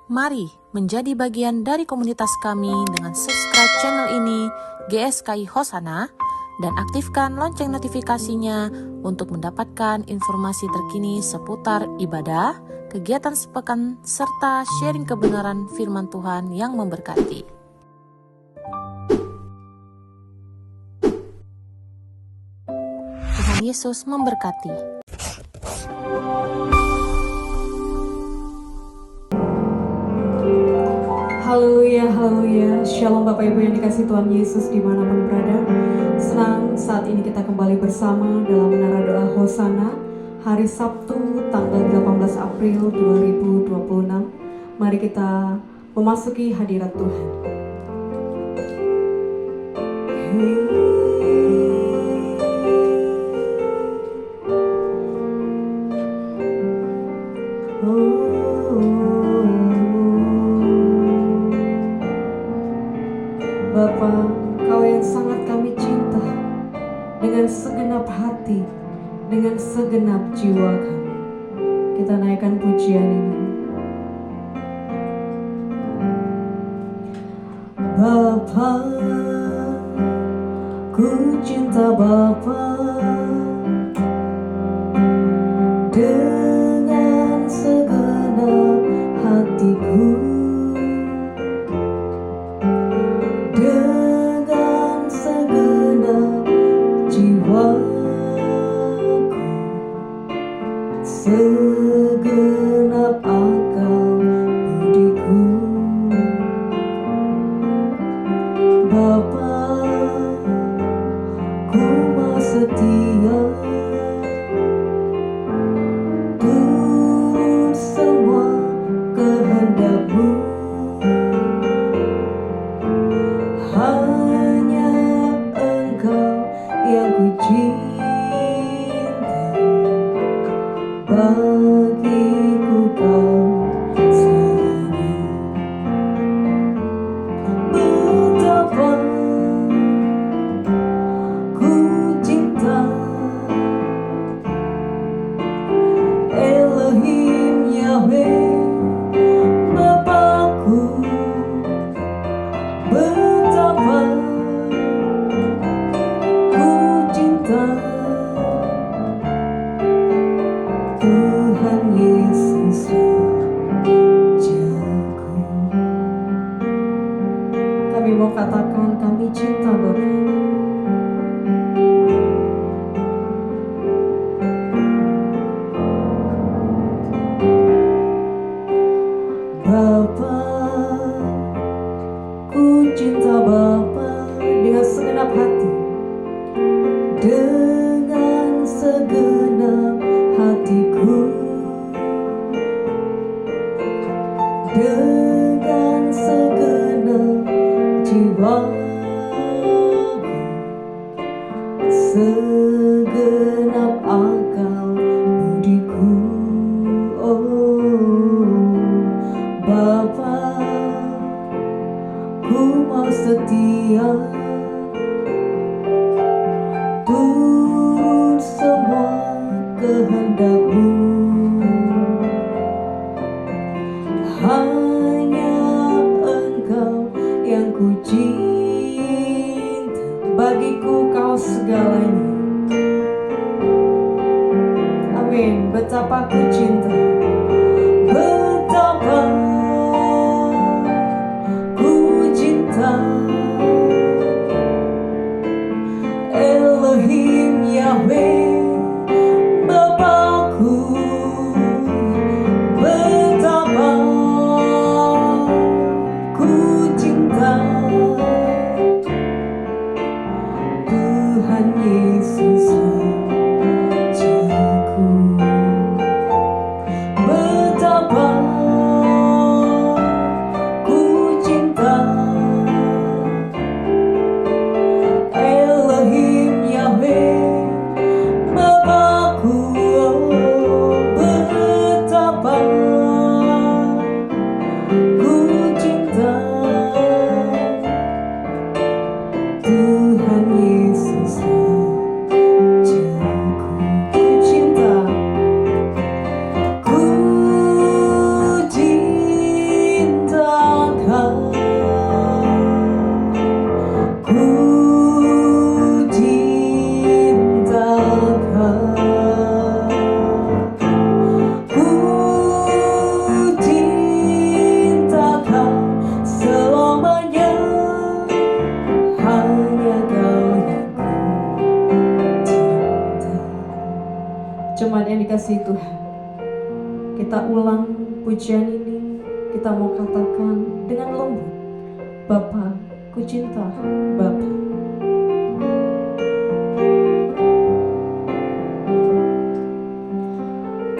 Mari menjadi bagian dari komunitas kami dengan subscribe channel ini, GSKI Hosana, dan aktifkan lonceng notifikasinya untuk mendapatkan informasi terkini seputar ibadah, kegiatan sepekan, serta sharing kebenaran firman Tuhan yang memberkati. Tuhan Yesus memberkati. Haleluya, haleluya. Shalom Bapak Ibu yang dikasihi Tuhan Yesus dimanapun berada. Senang saat ini kita kembali bersama dalam Menara Doa Hosana hari Sabtu tanggal 18 April 2026. Mari kita memasuki hadirat Tuhan. Bapa, Kau yang sangat kami cinta, dengan segenap hati, dengan segenap jiwa kami, kita naikkan pujian ini. Bapa, ku cinta Bapa, dengan segenap hatiku, dengan segenap jiwaku, segenap akal budiku. Bapa, ku mau setia, turut semua kehendak-Mu. Hanya Engkau yang ku cinta, bagiku Kau sayang. Betapa ku cinta Elohim Yahweh, Bapakku. Betapa ku cinta Tuhan Yesus Rajaku. Kami mau katakan kami cinta Bapa. Bapa, ku cinta Bapa dengan segenap hati, dengan segenap hatiku, dengan segenap jiwaku, segenap akal budiku. Oh Bapa, ku mau setia, turut semua kehendak-Mu. Hanya Engkau yang ku cinta, bagiku Kau segalanya. Amin. Betapa ku cinta, betapa ku cinta Elohim Yahweh, Bapakku. Betapa ku cinta Tuhan Yesus Rajaku. Betapa ku cinta Elohim Yahweh, Bapakku. Betapa ku cinta Tuhan Yesus Rajaku. Ku cinta Jemaat yang dikasihi Tuhan, kita ulang pujian ini. Kita mau katakan dengan lembut, Bapa, ku cinta Bapa.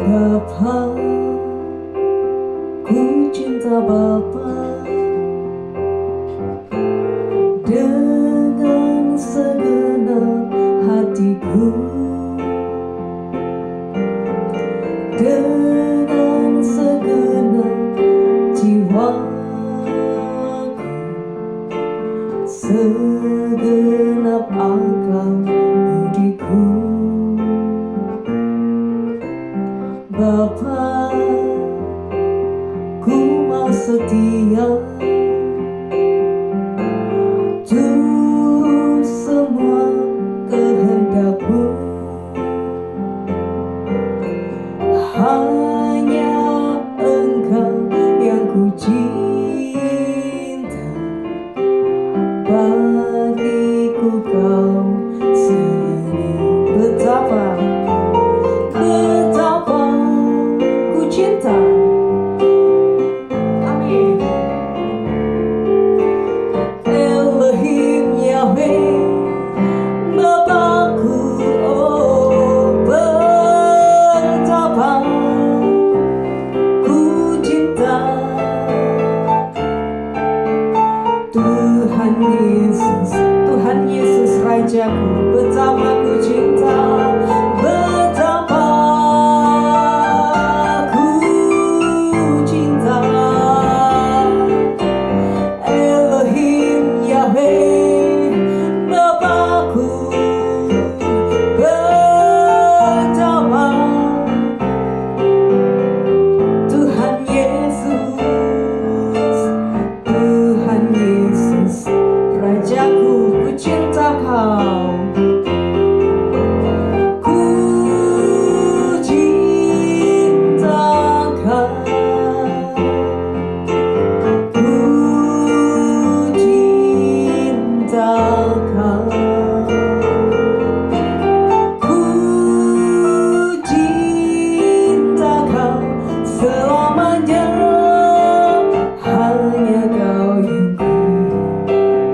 Bapa, ku cinta Bapa dengan segenap hatiku, dengan segenap jiwaku, segenap akal budiku. Bapa, ku mau setia turut semua kehendak-Mu. Hanya Engkau yang ku cinta, bagiku Kau sendiri. Betapa ku cinta. Amin. Elohim Yahweh, Bapakku, oh betapa ku cinta Tuhan Yesus, Tuhan Yesus Rajaku. Betapa ku cinta, betapa ku cinta Elohim Yahweh, Bapakku. Betapa Tuhan Yesus, Tuhan Yesus Rajaku, ku cinta Kau. Ku cinta Kau, ku cinta Kau, ku cinta Kau selamanya. Hanya Kau yang ku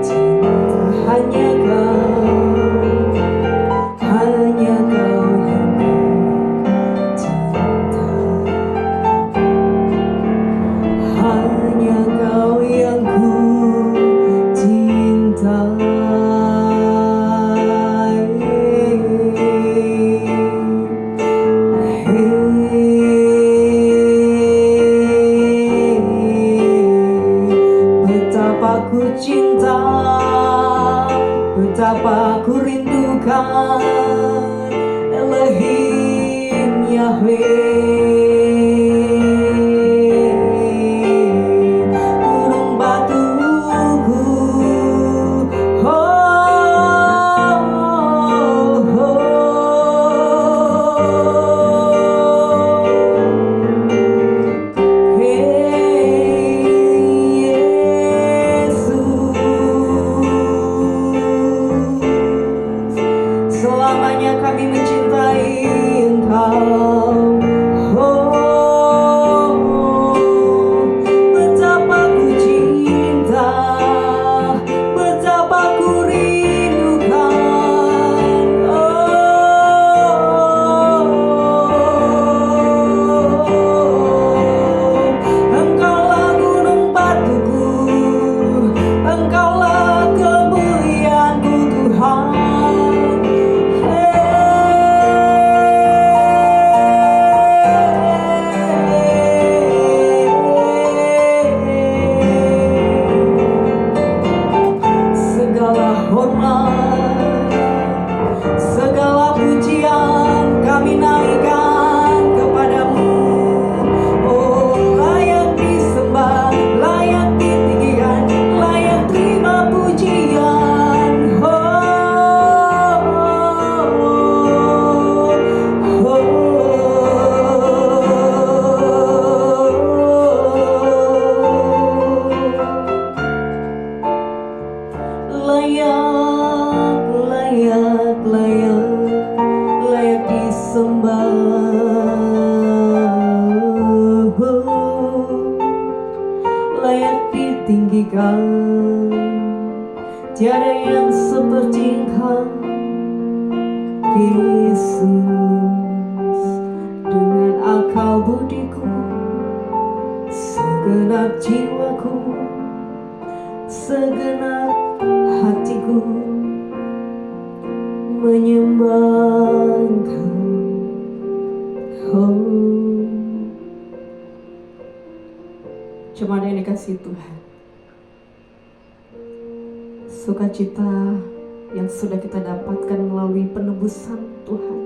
cinta, hanya Kau, hanya Kau yang ku cinta, hanya Kau yang ku cinta. Betapa ku cinta, betapa ku rindukan Elohim Yahweh. Gunung batuku, oh, oh, oh. Selamanya kami mencintai Engkau. Oh, betapa ku cinta, betapa ku rindukan. Oh, Engkaulah gunung batuku, Engkaulah kemuliaanku Tuhan. Segala hormat, segala pujian kami naikkan kepadamu. Oh, layak disembah, layak ditinggikan, layak terima pujian. Oh, oh, oh, layak, layak, layak, layak disembah. Engkau, tiada yang seperti Engkau, Yesus. Dengan akal budiku, segenap jiwaku, segenap hatiku menyembah Engkau. Oh, cuman yang dikasih Tuhan, sukacita yang sudah kita dapatkan melalui penebusan Tuhan,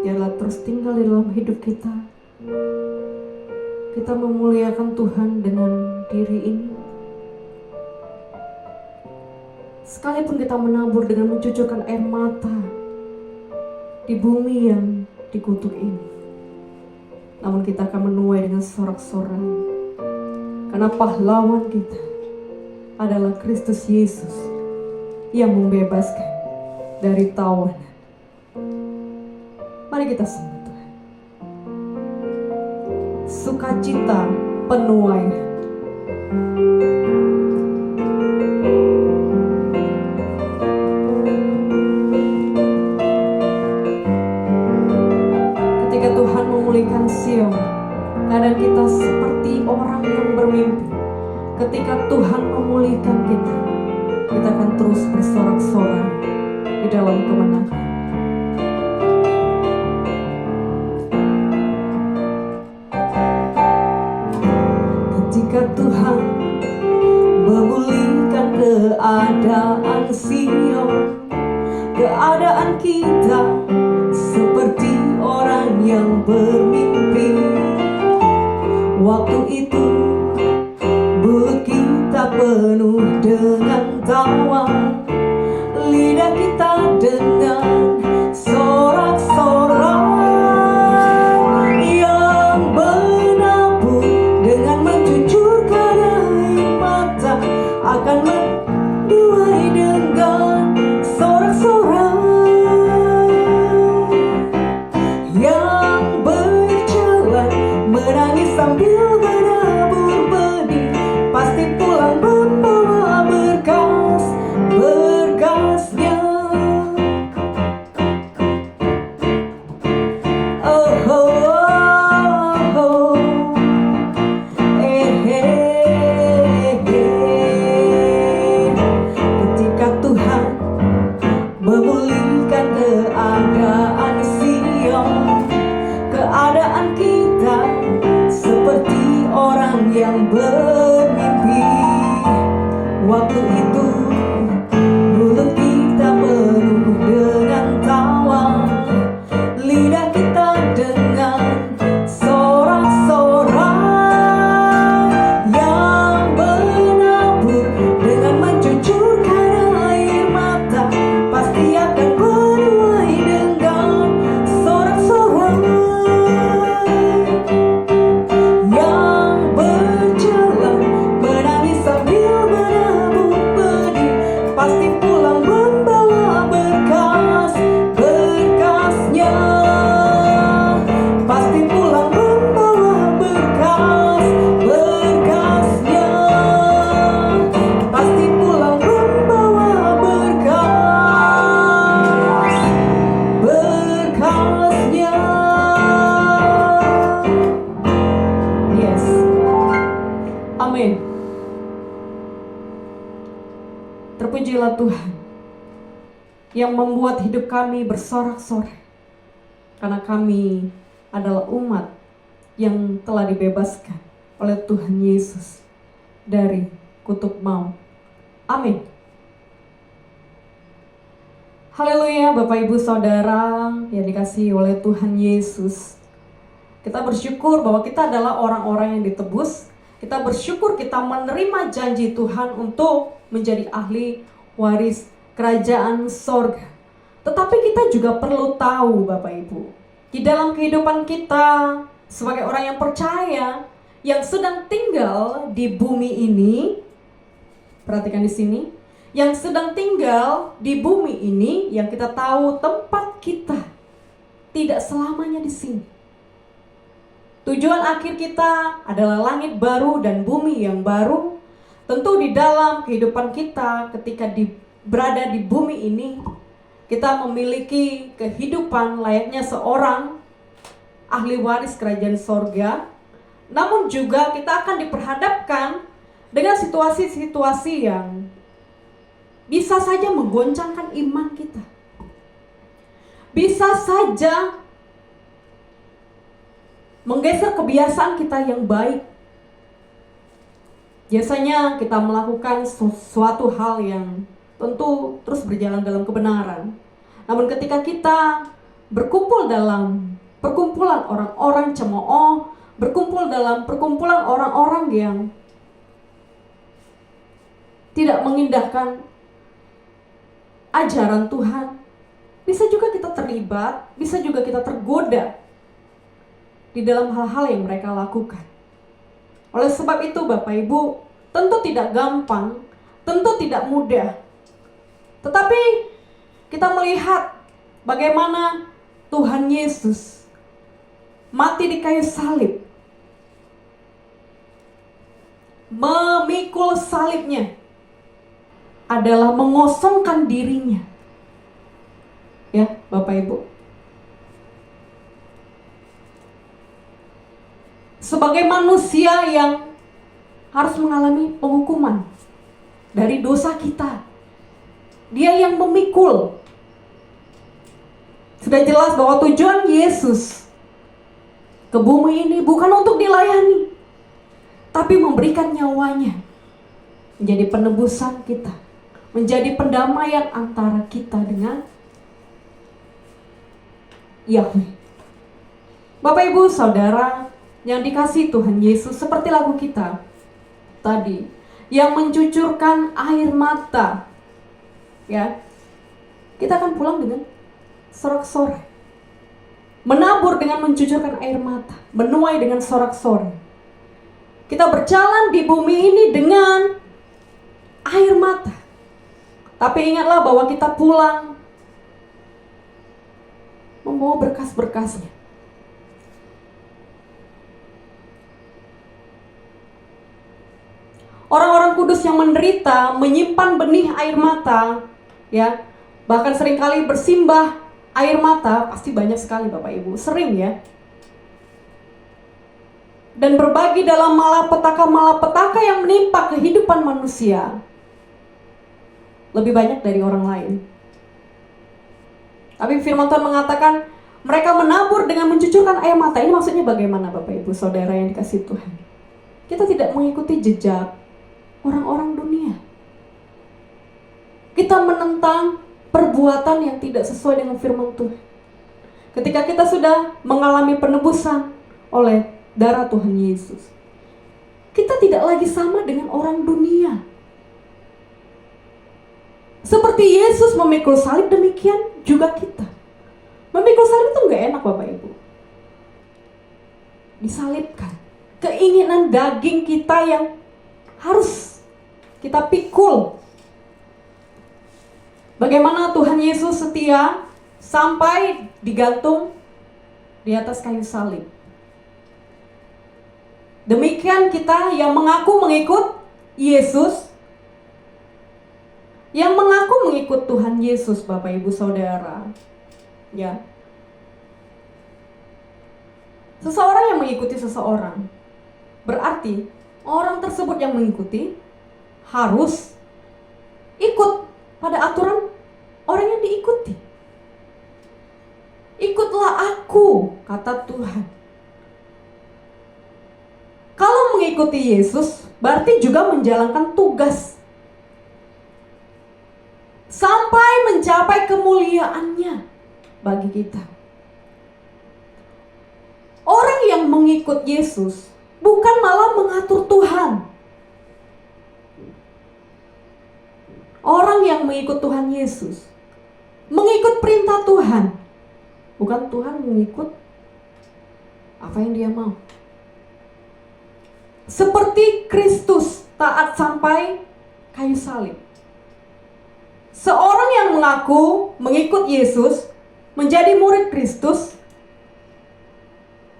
biarlah terus tinggal di dalam hidup kita. Kita memuliakan Tuhan dengan diri ini. Sekalipun kita menabur dengan mencucurkan air mata di bumi yang dikutuk ini, namun kita akan menuai dengan sorak-sorai, karena pahlawan kita adalah Kristus Yesus yang membebaskan dari tawanan. Mari kita sembah Tuhan. Sukacita penuaian. Ketika Tuhan memulihkan Sion, kadang kita seperti orang yang bermimpi. Ketika Tuhan memulihkan kita, kita akan terus bersorak-sorai di dalam kemenangan. Ketika Tuhan memulihkan keadaan Sion, keadaan kita seperti orang yang bermimpi. Waktu itu mulut kita penuh dengan tawa, lidah kita dengan sorak-sorai. Yang menabur dengan mencucurkan air mata akan menuai dengan sorak-sorai. Yang berjalan menangis sambil menabur benih, pasti pulang membawa berkas-berkasnya. Oh, oh, oh, oh. Ketika Tuhan memulihkan keadaan Sion, keadaan kita seperti orang yang bermimpi. Waktu itu mulut kita penuh dengan tawa, lidah kita dengan sorak-sorai. Yang menabur dengan mencucurkan air mata pasti akan menuai dengan sorak-sorai. Yang berjalan menangis sambil menabur benih, pasti pulang membawa berkas-berkasnya. Pasti pulang membawa berkas-berkasnya. Pasti pulang membawa berkas-berkasnya. Yes. Amin. Terpujilah Tuhan yang membuat hidup kami bersorak-sorai, karena kami adalah umat yang telah dibebaskan oleh Tuhan Yesus dari kutuk maut. Amin. Haleluya, Bapak Ibu Saudara yang dikasihi oleh Tuhan Yesus. Kita bersyukur bahwa kita adalah orang-orang yang ditebus. Kita bersyukur kita menerima janji Tuhan untuk menjadi ahli waris kerajaan sorga. Tetapi kita juga perlu tahu, Bapak Ibu, di dalam kehidupan kita sebagai orang yang percaya, yang sedang tinggal di bumi ini, perhatikan di sini, yang sedang tinggal di bumi ini, yang kita tahu tempat kita tidak selamanya di sini. Tujuan akhir kita adalah langit baru dan bumi yang baru. Tentu di dalam kehidupan kita ketika berada di bumi ini, kita memiliki kehidupan layaknya seorang ahli waris kerajaan sorga. Namun juga kita akan diperhadapkan dengan situasi-situasi yang bisa saja menggoncangkan iman kita. Bisa saja menggeser kebiasaan kita yang baik. Biasanya kita melakukan suatu hal yang tentu terus berjalan dalam kebenaran. Namun ketika kita berkumpul dalam perkumpulan orang-orang cemooh, berkumpul dalam perkumpulan orang-orang yang tidak mengindahkan ajaran Tuhan, bisa juga kita terlibat, bisa juga kita tergoda di dalam hal-hal yang mereka lakukan. Oleh sebab itu Bapak Ibu, tentu tidak gampang, tentu tidak mudah. Tetapi kita melihat bagaimana Tuhan Yesus mati di kayu salib, memikul salibnya adalah mengosongkan dirinya. Ya, Bapak Ibu. Sebagai manusia yang harus mengalami penghukuman dari dosa kita, Dia yang memikul. Sudah jelas bahwa tujuan Yesus ke bumi ini bukan untuk dilayani, tapi memberikan nyawanya menjadi penebusan kita, menjadi pendamaian antara kita dengan Yahweh. Bapak Ibu Saudara yang dikasihi Tuhan Yesus, seperti lagu kita tadi yang mencucurkan air mata, ya, kita akan pulang dengan sorak-sorai, menabur dengan mencucurkan air mata, menuai dengan sorak-sorai. Kita berjalan di bumi ini dengan air mata, tapi ingatlah bahwa kita pulang membawa berkas-berkasnya. Orang-orang kudus yang menderita menyimpan benih air mata, ya, bahkan seringkali bersimbah air mata, pasti banyak sekali Bapak Ibu, sering ya. Dan berbagi dalam malapetaka yang menimpa kehidupan manusia lebih banyak dari orang lain. Tapi firman Tuhan mengatakan mereka menabur dengan mencucurkan air mata. Ini maksudnya bagaimana Bapak Ibu Saudara yang dikasihi Tuhan? Kita tidak mengikuti jejak orang-orang dunia. Kita menentang perbuatan yang tidak sesuai dengan firman Tuhan. Ketika kita sudah mengalami penebusan oleh darah Tuhan Yesus, kita tidak lagi sama dengan orang dunia. Seperti Yesus memikul salib, demikian juga kita. Memikul salib itu gak enak Bapak Ibu. Disalibkan keinginan daging kita yang harus kita pikul. Bagaimana Tuhan Yesus setia sampai digantung di atas kayu salib. Demikian kita yang mengaku mengikut Yesus, yang mengaku mengikut Tuhan Yesus, Bapak Ibu Saudara. Ya. Seseorang yang mengikuti seseorang, berarti orang tersebut yang mengikuti harus ikut pada aturan orang yang diikuti. Ikutlah aku, kata Tuhan. Kalau mengikuti Yesus, berarti juga menjalankan tugas sampai mencapai kemuliaannya bagi kita. Orang yang mengikut Yesus bukan malah mengatur Tuhan. Orang yang mengikut Tuhan Yesus mengikut perintah Tuhan, bukan Tuhan mengikut apa yang dia mau. Seperti Kristus taat sampai kayu salib. Seorang yang mengaku mengikut Yesus menjadi murid Kristus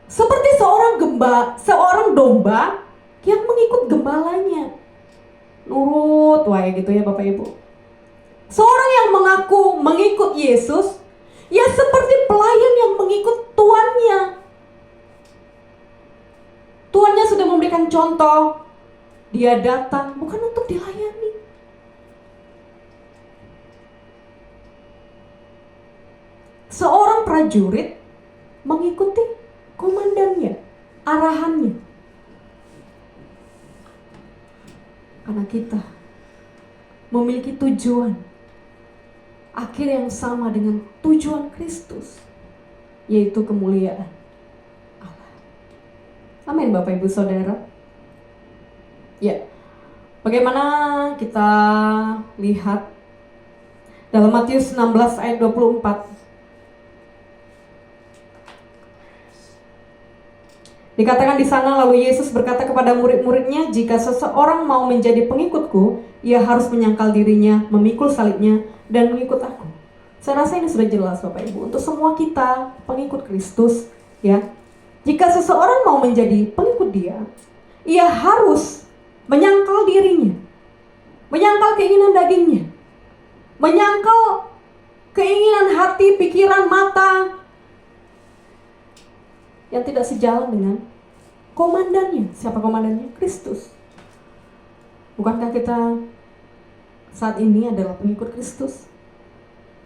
seperti seorang gembala seorang domba yang mengikut gembalanya. Nurut wae gitu ya Bapak Ibu. Seorang yang mengaku mengikut Yesus, ya seperti pelayan yang mengikut tuannya. Tuannya sudah memberikan contoh. Dia datang bukan untuk dilayani. Seorang prajurit mengikuti komandannya, arahannya. Karena kita memiliki tujuan akhir yang sama dengan tujuan Kristus, yaitu kemuliaan Allah. Amin Bapak Ibu Saudara. Ya, bagaimana kita lihat dalam Matius 16 ayat 24. Dikatakan di sana, lalu Yesus berkata kepada murid-muridnya, jika seseorang mau menjadi pengikutku, ia harus menyangkal dirinya, memikul salibnya, dan mengikut aku. Saya rasa ini sudah jelas Bapak Ibu, untuk semua kita pengikut Kristus, ya. Jika seseorang mau menjadi pengikut dia, ia harus menyangkal dirinya, menyangkal keinginan dagingnya, menyangkal keinginan hati, pikiran, mata yang tidak sejalan dengan komandannya. Siapa komandannya? Kristus. Bukankah kita saat ini adalah pengikut Kristus?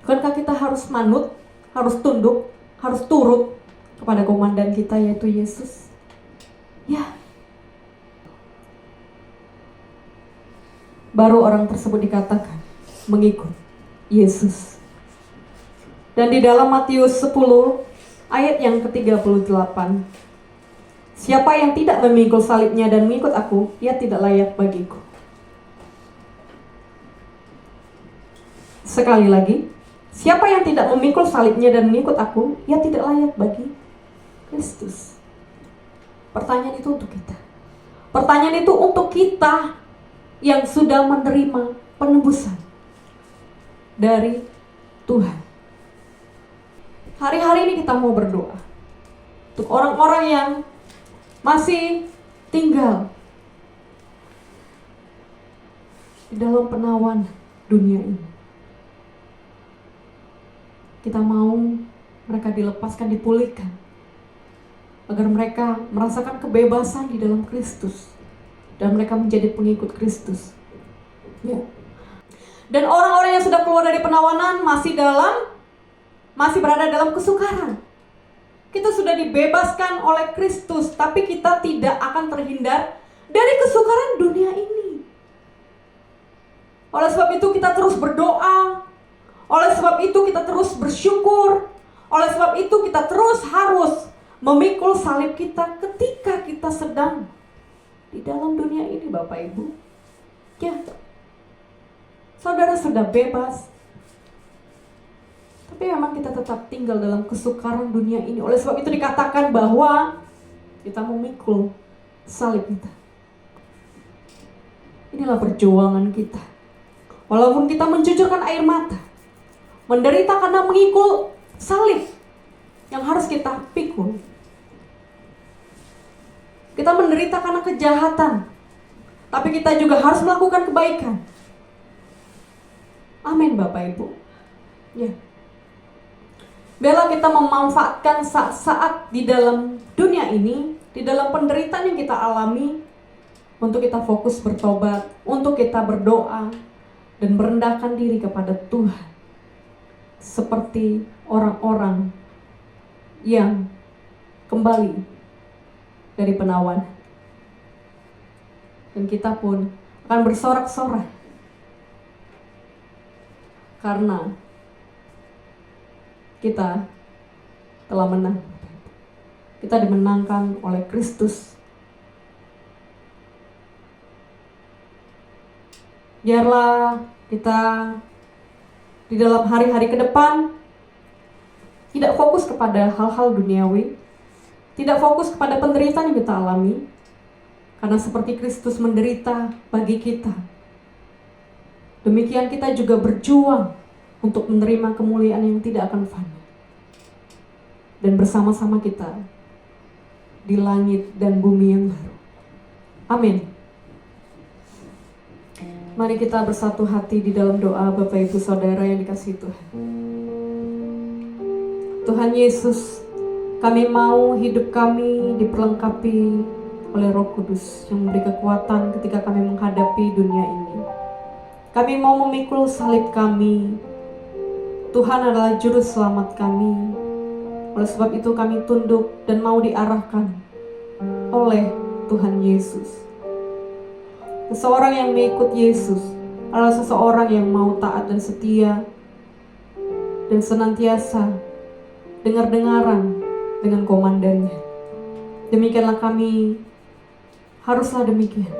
Bukankah kita harus manut, harus tunduk, harus turut kepada komandan kita, yaitu Yesus? Ya. Baru orang tersebut dikatakan mengikut Yesus. Dan di dalam Matius 10 ayat yang ke-38, siapa yang tidak memikul salibnya dan mengikut aku, ia tidak layak bagiku. Sekali lagi, siapa yang tidak memikul salibnya dan mengikut aku, ia tidak layak bagi Kristus. Pertanyaan itu untuk kita. Pertanyaan itu untuk kita yang sudah menerima penebusan dari Tuhan. Hari-hari ini kita mau berdoa untuk orang-orang yang masih tinggal di dalam penawan dunia ini. Kita mau mereka dilepaskan, dipulihkan, agar mereka merasakan kebebasan di dalam Kristus dan mereka menjadi pengikut Kristus. Ya. Dan orang-orang yang sudah keluar dari penawanan masih berada dalam kesukaran. Kita sudah dibebaskan oleh Kristus, tapi kita tidak akan terhindar dari kesukaran dunia ini. Oleh sebab itu kita terus berdoa. Oleh sebab itu kita terus bersyukur. Oleh sebab itu kita terus harus memikul salib kita ketika kita sedang di dalam dunia ini, Bapak Ibu. Ya, saudara sudah bebas, tapi memang kita tetap tinggal dalam kesukaran dunia ini. Oleh sebab itu dikatakan bahwa kita memikul salib kita. Inilah perjuangan kita. Walaupun kita mencucurkan air mata, menderita karena mengikul salib yang harus kita pikul. Kita menderita karena kejahatan, tapi kita juga harus melakukan kebaikan. Amin Bapak Ibu. Ya. Biarlah kita memanfaatkan saat-saat di dalam dunia ini, di dalam penderitaan yang kita alami, untuk kita fokus bertobat, untuk kita berdoa, dan merendahkan diri kepada Tuhan. Seperti orang-orang yang kembali dari penawan. Dan kita pun akan bersorak-sorai karena kita telah menang. Kita dimenangkan oleh Kristus. Biarlah kita di dalam hari-hari ke depan tidak fokus kepada hal-hal duniawi, tidak fokus kepada penderitaan yang kita alami, karena seperti Kristus menderita bagi kita, demikian kita juga berjuang untuk menerima kemuliaan yang tidak akan fana. Dan bersama-sama kita di langit dan bumi yang baru. Amin. Mari kita bersatu hati di dalam doa Bapak Ibu Saudara yang dikasihi Tuhan. Tuhan Yesus, kami mau hidup kami diperlengkapi oleh Roh Kudus yang memberi kekuatan ketika kami menghadapi dunia ini. Kami mau memikul salib kami. Tuhan adalah juru selamat kami. Oleh sebab itu kami tunduk dan mau diarahkan oleh Tuhan Yesus. Seseorang yang mengikut Yesus adalah seseorang yang mau taat dan setia dan senantiasa dengar-dengaran dengan komandannya. Demikianlah kami, haruslah demikian.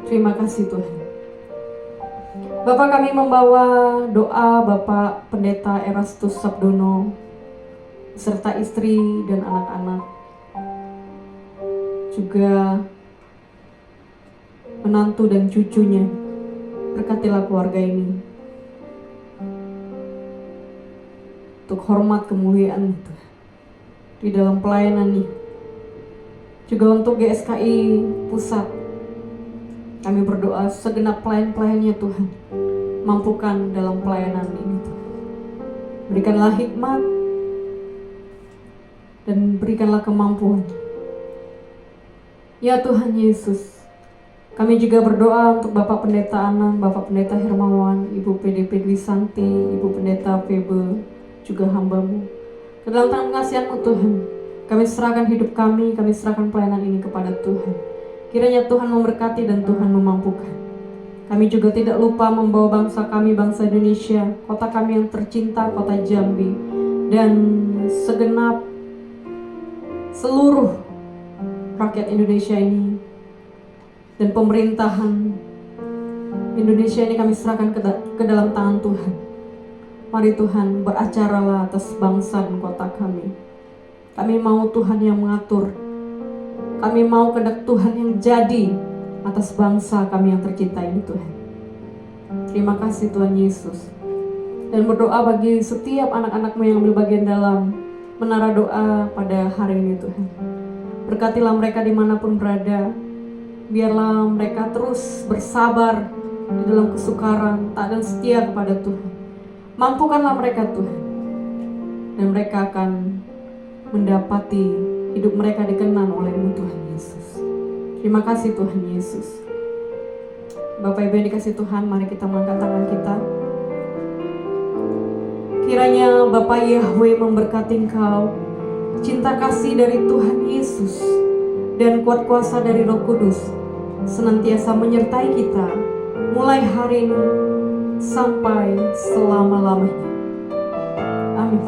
Terima kasih Tuhan. Bapak, kami membawa doa Bapak Pendeta Erastus Sabdono serta istri dan anak-anak, juga menantu dan cucunya. Berkatilah keluarga ini untuk hormat kemuliaan itu di dalam pelayanannya. Juga untuk GSKI Pusat, kami berdoa segenap pelayan-pelayannya Tuhan, mampukan dalam pelayanan ini Tuhan. Berikanlah hikmat dan berikanlah kemampuan. Ya Tuhan Yesus, kami juga berdoa untuk Bapak Pendeta Anang, Bapak Pendeta Hermawan, Ibu PDP Dwi Santi, Ibu Pendeta Febe, juga hamba-Mu. Ke dalam tangan pengasihan-Mu Tuhan, kami serahkan hidup kami serahkan pelayanan ini kepada Tuhan. Kiranya Tuhan memberkati dan Tuhan memampukan. Kami juga tidak lupa membawa bangsa kami, bangsa Indonesia, kota kami yang tercinta, kota Jambi, dan segenap seluruh rakyat Indonesia ini, dan pemerintahan Indonesia ini kami serahkan ke dalam tangan Tuhan. Mari Tuhan, beracaralah atas bangsa dan kota kami. Kami mau Tuhan yang mengatur. Kami mau kehendak Tuhan yang jadi atas bangsa kami yang tercinta ini Tuhan. Terima kasih Tuhan Yesus. Dan berdoa bagi setiap anak-anak-Mu yang ambil bagian dalam menara doa pada hari ini Tuhan. Berkatilah mereka dimanapun berada. Biarlah mereka terus bersabar di dalam kesukaran, taat dan setia kepada Tuhan. Mampukanlah mereka Tuhan, dan mereka akan mendapati hidup mereka dikenan oleh-Mu Tuhan Yesus. Terima kasih Tuhan Yesus. Bapak Ibu yang dikasihi Tuhan, mari kita mengangkat tangan kita. Kiranya Bapa Yahweh memberkati engkau, cinta kasih dari Tuhan Yesus dan kuat kuasa dari Roh Kudus senantiasa menyertai kita mulai hari ini sampai selama-lamanya. Amin.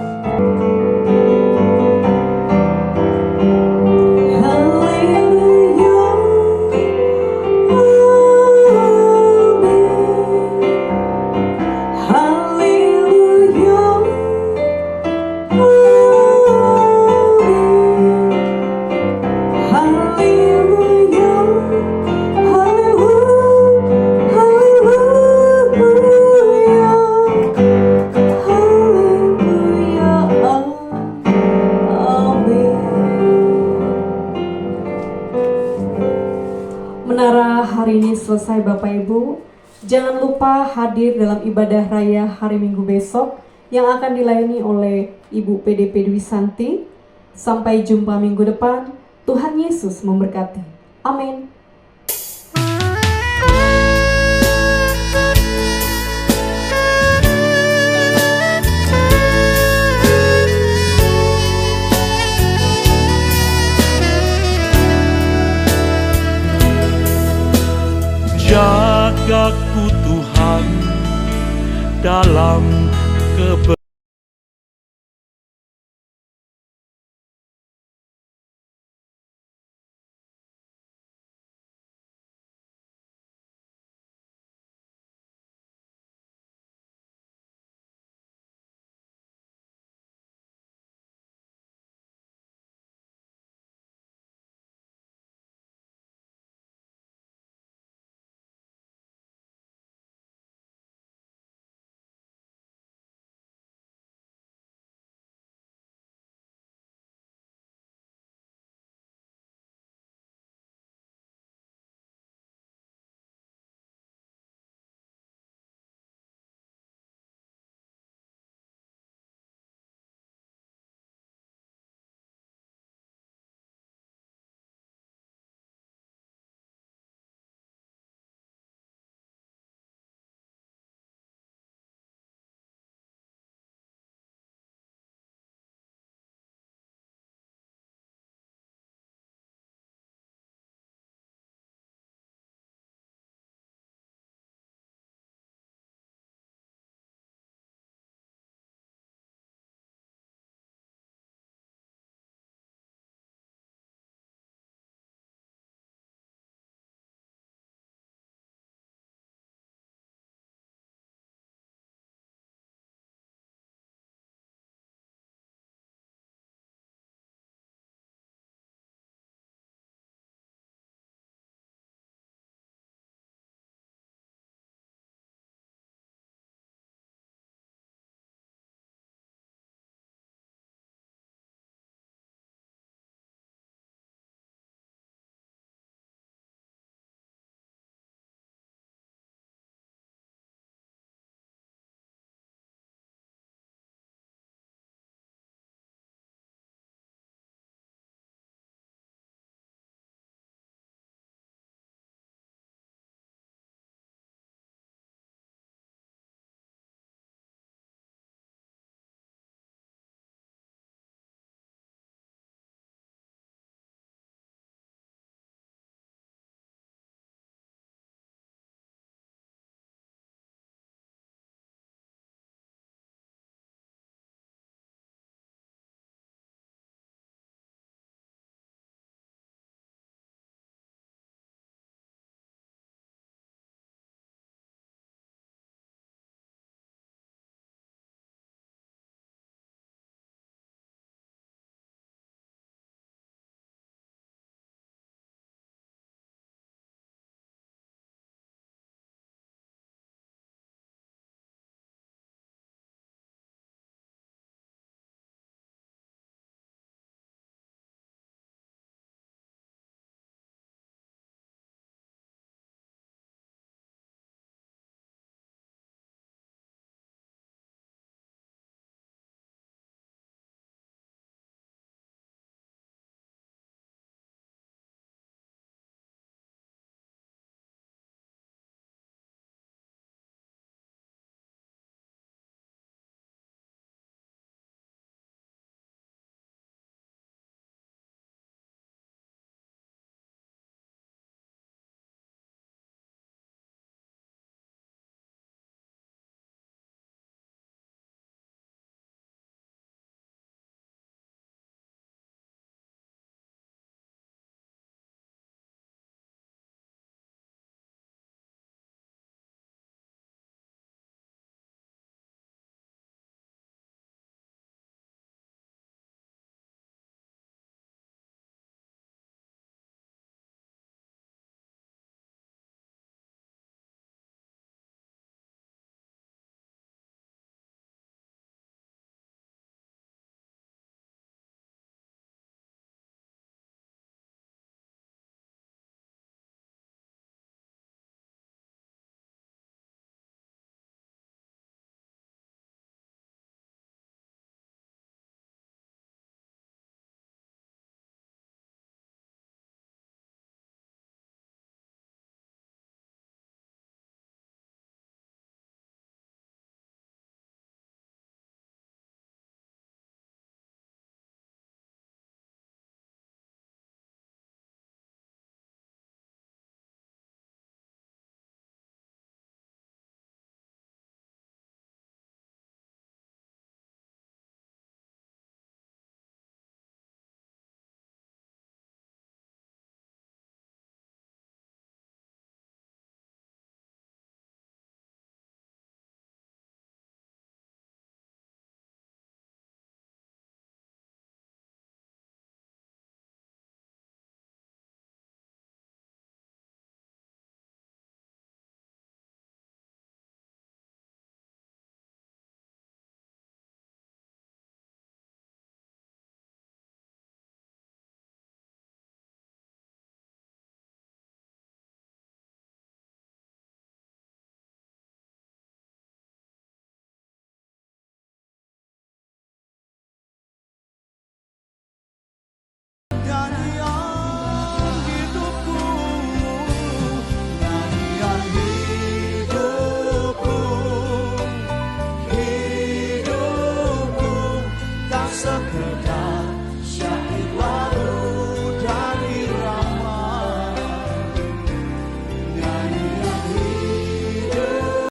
Menara hari ini selesai Bapak Ibu. Jangan lupa hadir dalam ibadah raya hari Minggu besok yang akan dilayani oleh Ibu PDP Dwi Santi. Sampai jumpa minggu depan. Tuhan Yesus memberkati. Amin. Jagaku Tuhan dalam